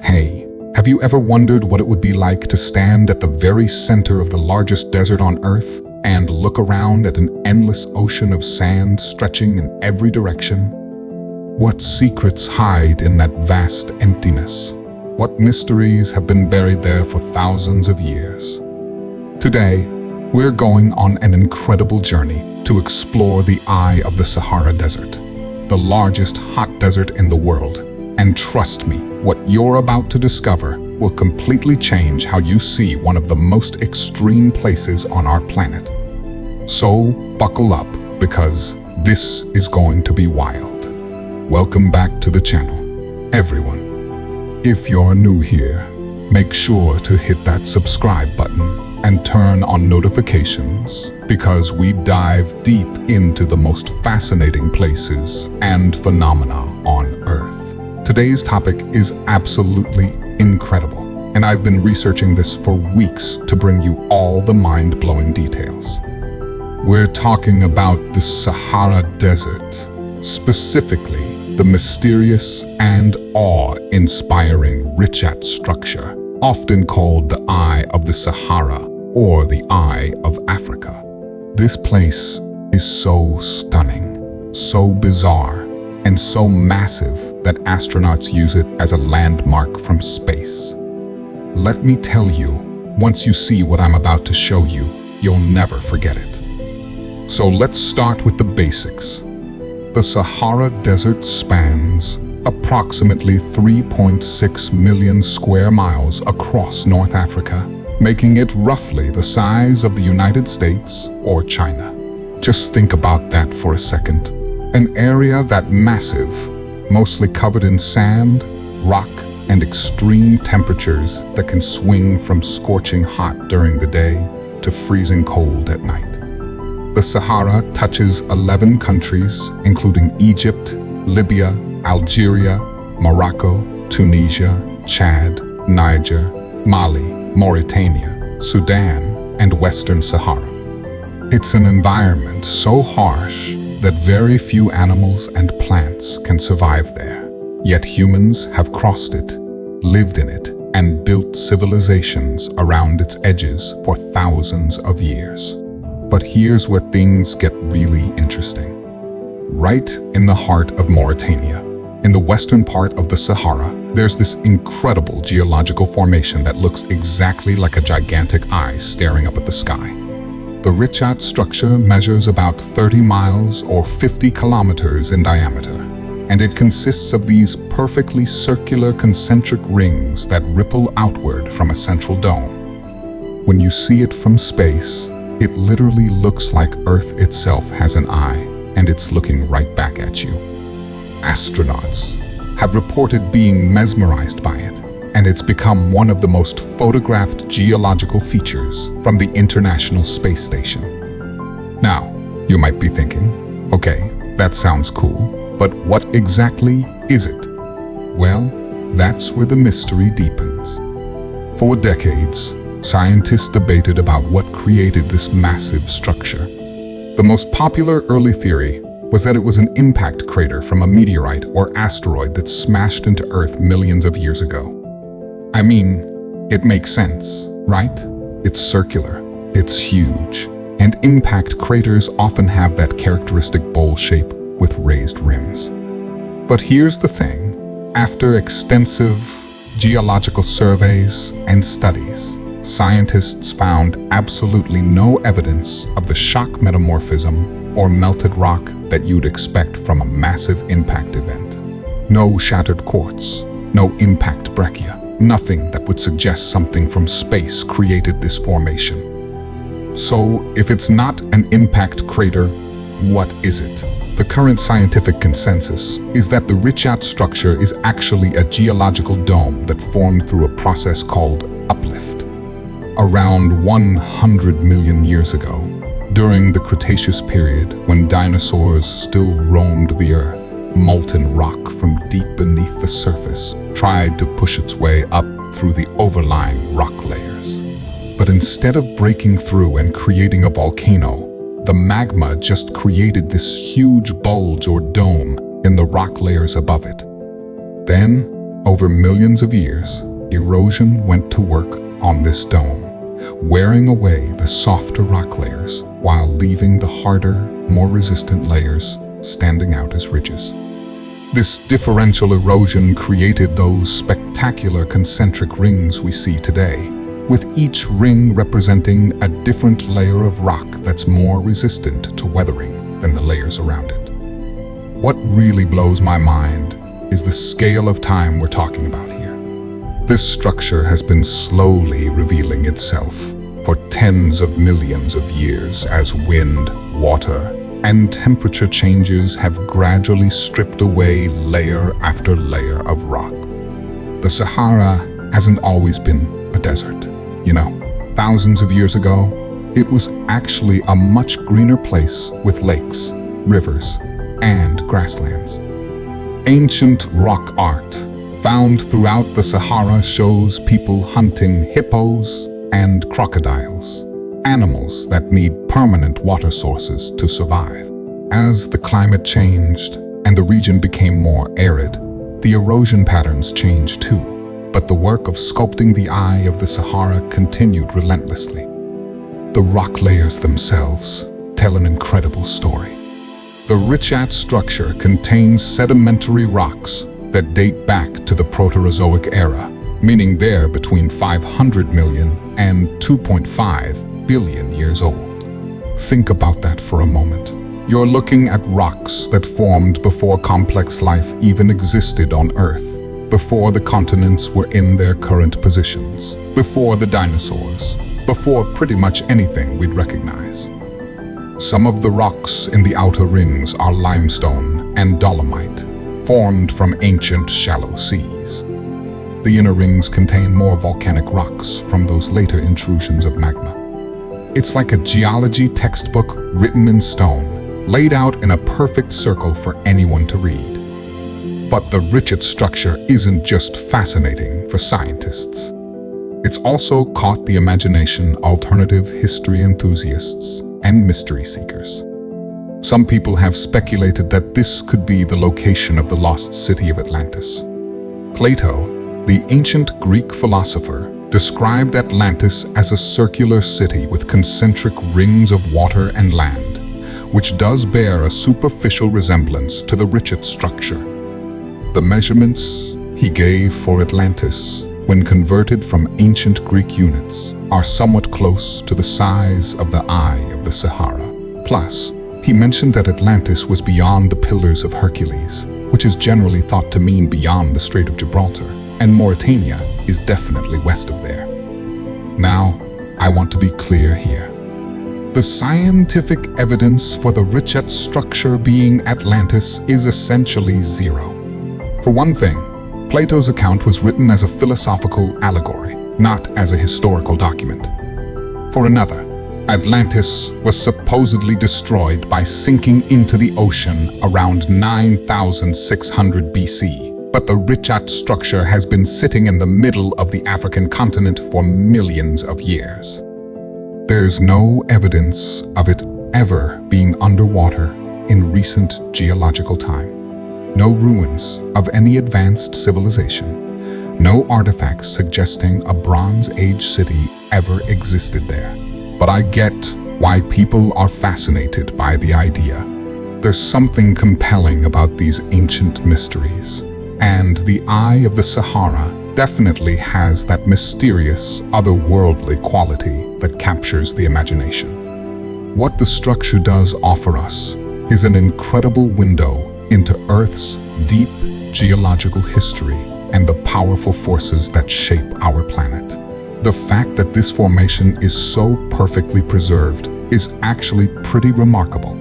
Hey, have you ever wondered what it would be like to stand at the very center of the largest desert on Earth and look around at an endless ocean of sand stretching in every direction? What secrets hide in that vast emptiness? What mysteries have been buried there for thousands of years? Today, we're going on an incredible journey to explore the eye of the Sahara Desert, the largest hot desert in the world. And trust me, what you're about to discover will completely change how you see one of the most extreme places on our planet. So buckle up, because this is going to be wild. Welcome back to the channel, everyone. If you're new here, make sure to hit that subscribe button and turn on notifications, because we dive deep into the most fascinating places and phenomena on Earth. Today's topic is absolutely incredible, and I've been researching this for weeks to bring you all the mind-blowing details. We're talking about the Sahara Desert, specifically the mysterious and awe-inspiring Richat Structure, often called the Eye of the Sahara or the Eye of Africa. This place is so stunning, so bizarre, and so massive that astronauts use it as a landmark from space. Let me tell you, once you see what I'm about to show you, you'll never forget it. So let's start with the basics. The Sahara Desert spans approximately 3.6 million square miles across North Africa, making it roughly the size of the United States or China. Just think about that for a second. An area that massive, mostly covered in sand, rock, and extreme temperatures that can swing from scorching hot during the day to freezing cold at night. The Sahara touches 11 countries, including Egypt, Libya, Algeria, Morocco, Tunisia, Chad, Niger, Mali, Mauritania, Sudan, and Western Sahara. It's an environment so harsh that very few animals and plants can survive there. Yet humans have crossed it, lived in it, and built civilizations around its edges for thousands of years. But here's where things get really interesting. Right in the heart of Mauritania, in the western part of the Sahara, there's this incredible geological formation that looks exactly like a gigantic eye staring up at the sky. The Richat Structure measures about 30 miles or 50 kilometers in diameter, and it consists of these perfectly circular concentric rings that ripple outward from a central dome. When you see it from space, it literally looks like Earth itself has an eye, and it's looking right back at you. Astronauts have reported being mesmerized by it, and it's become one of the most photographed geological features from the International Space Station. Now, you might be thinking, okay, that sounds cool, but what exactly is it? Well, that's where the mystery deepens. For decades, scientists debated about what created this massive structure. The most popular early theory was that it was an impact crater from a meteorite or asteroid that smashed into Earth millions of years ago. I mean, it makes sense, right? It's circular, it's huge, and impact craters often have that characteristic bowl shape with raised rims. But here's the thing. After extensive geological surveys and studies, scientists found absolutely no evidence of the shock metamorphism or melted rock that you'd expect from a massive impact event. No shattered quartz, no impact breccia, nothing that would suggest something from space created this formation. So, if it's not an impact crater, what is it? The current scientific consensus is that the Richat Structure is actually a geological dome that formed through a process called uplift. Around 100 million years ago, during the Cretaceous period, when dinosaurs still roamed the Earth, molten rock from deep beneath the surface tried to push its way up through the overlying rock layers. But instead of breaking through and creating a volcano, the magma just created this huge bulge or dome in the rock layers above it. Then, Over millions of years, erosion went to work on this dome, wearing away the softer rock layers while leaving the harder, more resistant layers standing out as ridges. This differential erosion created those spectacular concentric rings we see today, with each ring representing a different layer of rock that's more resistant to weathering than the layers around it. What really blows my mind is the scale of time we're talking about here. This structure has been slowly revealing itself for tens of millions of years as wind, water, and temperature changes have gradually stripped away layer after layer of rock. The Sahara hasn't always been a desert. You know, thousands of years ago, it was actually a much greener place with lakes, rivers, and grasslands. Ancient rock art found throughout the Sahara shows people hunting hippos and crocodiles, animals that need permanent water sources to survive. As the climate changed and the region became more arid, the erosion patterns changed too, but the work of sculpting the eye of the Sahara continued relentlessly. The rock layers themselves tell an incredible story. The Richat Structure contains sedimentary rocks that date back to the Proterozoic era, meaning they're between 500 million and 2.5 billion years old. Think about that for a moment. You're looking at rocks that formed before complex life even existed on Earth, before the continents were in their current positions, before the dinosaurs, before pretty much anything we'd recognize. Some of the rocks in the outer rings are limestone and dolomite, formed from ancient shallow seas. The inner rings contain more volcanic rocks from those later intrusions of magma. It's like a geology textbook written in stone, laid out in a perfect circle for anyone to read. But the Richat Structure isn't just fascinating for scientists. It's also caught the imagination of alternative history enthusiasts and mystery seekers. Some people have speculated that this could be the location of the lost city of Atlantis. Plato, the ancient Greek philosopher, described Atlantis as a circular city with concentric rings of water and land, which does bear a superficial resemblance to the Richat Structure. The measurements he gave for Atlantis, when converted from ancient Greek units, are somewhat close to the size of the eye of the Sahara. Plus, he mentioned that Atlantis was beyond the Pillars of Hercules, which is generally thought to mean beyond the Strait of Gibraltar, and Mauritania is definitely west of there. Now, I want to be clear here. The scientific evidence for the Richat Structure being Atlantis is essentially zero. For one thing, Plato's account was written as a philosophical allegory, not as a historical document. For another, Atlantis was supposedly destroyed by sinking into the ocean around 9,600 BC, but the Richat Structure has been sitting in the middle of the African continent for millions of years. There's no evidence of it ever being underwater in recent geological time. No ruins of any advanced civilization, no artifacts suggesting a Bronze Age city ever existed there. But I get why people are fascinated by the idea. There's something compelling about these ancient mysteries, and the eye of the Sahara definitely has that mysterious, otherworldly quality that captures the imagination. What the structure does offer us is an incredible window into Earth's deep geological history and the powerful forces that shape our planet. The fact that this formation is so perfectly preserved is actually pretty remarkable.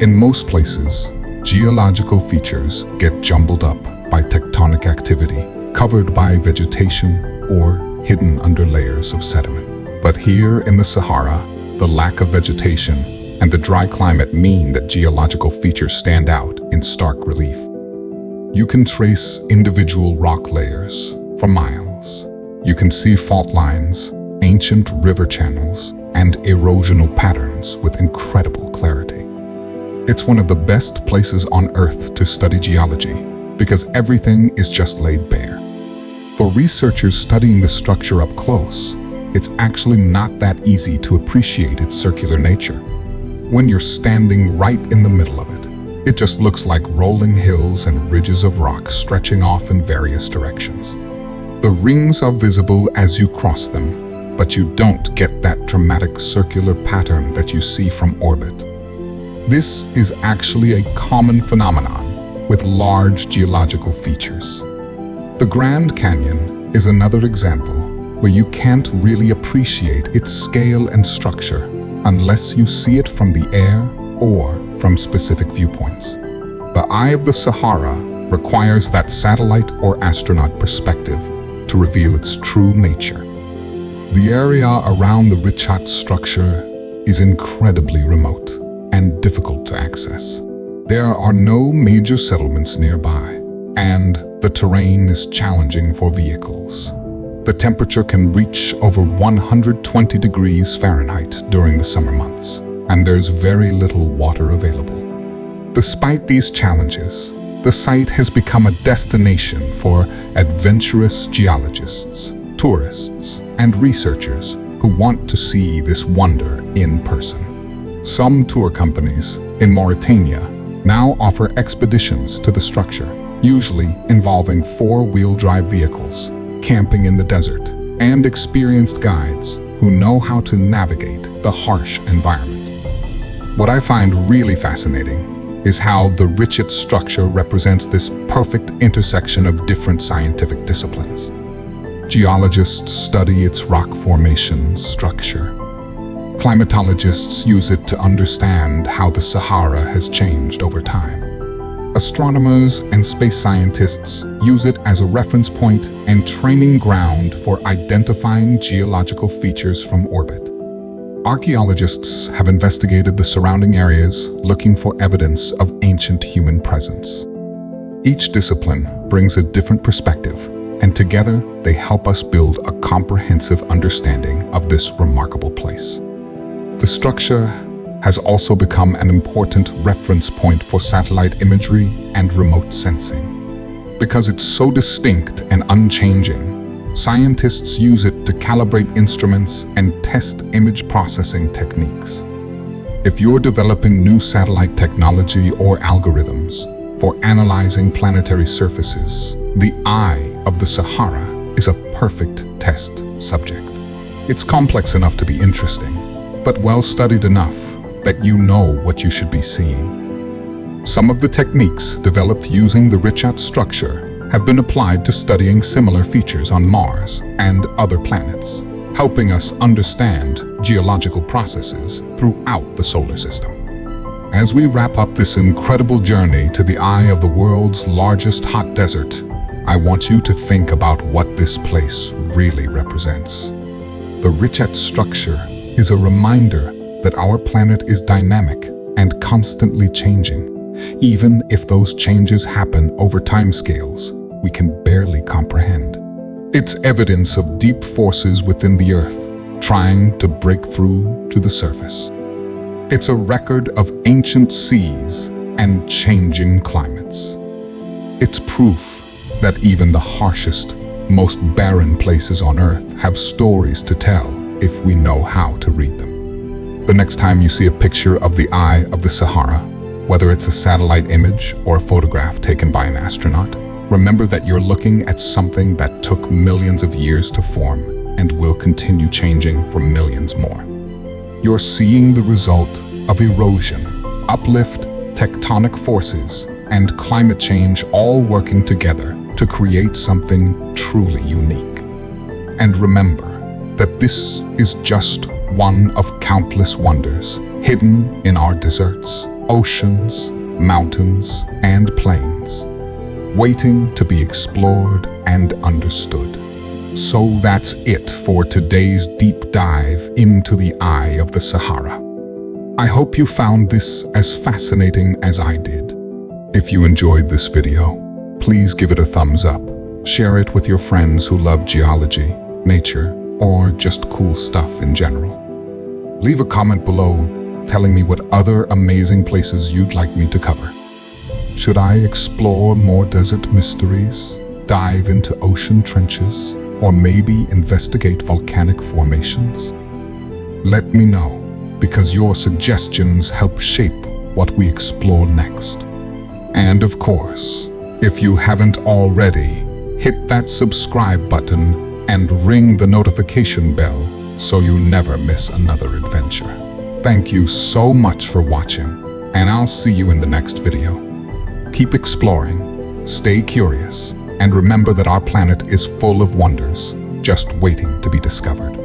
In most places, geological features get jumbled up by tectonic activity, covered by vegetation or hidden under layers of sediment. But here in the Sahara, the lack of vegetation and the dry climate mean that geological features stand out in stark relief. You can trace individual rock layers for miles. You can see fault lines, ancient river channels, and erosional patterns with incredible clarity. It's one of the best places on Earth to study geology because everything is just laid bare. For researchers studying the structure up close, it's actually not that easy to appreciate its circular nature. When you're standing right in the middle of it, it just looks like rolling hills and ridges of rock stretching off in various directions. The rings are visible as you cross them, but you don't get that dramatic circular pattern that you see from orbit. This is actually a common phenomenon with large geological features. The Grand Canyon is another example where you can't really appreciate its scale and structure unless you see it from the air or from specific viewpoints. The Eye of the Sahara requires that satellite or astronaut perspective to reveal its true nature. The area around the Richat Structure is incredibly remote and difficult to access. There are no major settlements nearby, and the terrain is challenging for vehicles. The temperature can reach over 120 degrees Fahrenheit during the summer months, and there's very little water available. Despite these challenges, the site has become a destination for adventurous geologists, tourists, and researchers who want to see this wonder in person. Some tour companies in Mauritania now offer expeditions to the structure, usually involving four-wheel drive vehicles, camping in the desert, and experienced guides who know how to navigate the harsh environment. What I find really fascinating is how the Richat Structure represents this perfect intersection of different scientific disciplines. Geologists study its rock formation structure. Climatologists use it to understand how the Sahara has changed over time. Astronomers and space scientists use it as a reference point and training ground for identifying geological features from orbit. Archaeologists have investigated the surrounding areas, looking for evidence of ancient human presence. Each discipline brings a different perspective, and together they help us build a comprehensive understanding of this remarkable place. The structure has also become an important reference point for satellite imagery and remote sensing. Because it's so distinct and unchanging, scientists use it to calibrate instruments and test image processing techniques. If you're developing new satellite technology or algorithms for analyzing planetary surfaces, the Eye of the Sahara is a perfect test subject. It's complex enough to be interesting, but well-studied enough that you know what you should be seeing. Some of the techniques developed using the Richat Structure have been applied to studying similar features on Mars and other planets, helping us understand geological processes throughout the solar system. As we wrap up this incredible journey to the eye of the world's largest hot desert, I want you to think about what this place really represents. The Richat Structure is a reminder that our planet is dynamic and constantly changing, even if those changes happen over timescales we can barely comprehend. It's evidence of deep forces within the Earth trying to break through to the surface. It's a record of ancient seas and changing climates. It's proof that even the harshest, most barren places on Earth have stories to tell if we know how to read them. The next time you see a picture of the Eye of the Sahara, whether it's a satellite image or a photograph taken by an astronaut, remember that you're looking at something that took millions of years to form and will continue changing for millions more. You're seeing the result of erosion, uplift, tectonic forces, and climate change all working together to create something truly unique. And remember that this is just one of countless wonders hidden in our deserts, oceans, mountains, and plains, waiting to be explored and understood. So that's it for today's deep dive into the Eye of the Sahara. I hope you found this as fascinating as I did. If you enjoyed this video, please give it a thumbs up. Share it with your friends who love geology, nature, or just cool stuff in general. Leave a comment below telling me what other amazing places you'd like me to cover. Should I explore more desert mysteries? dive into ocean trenches, or maybe investigate volcanic formations? Let me know, because your suggestions help shape what we explore next. And of course, if you haven't already, hit that subscribe button and ring the notification bell so you never miss another adventure. Thank you so much for watching, and I'll see you in the next video. Keep exploring, stay curious, and remember that our planet is full of wonders just waiting to be discovered.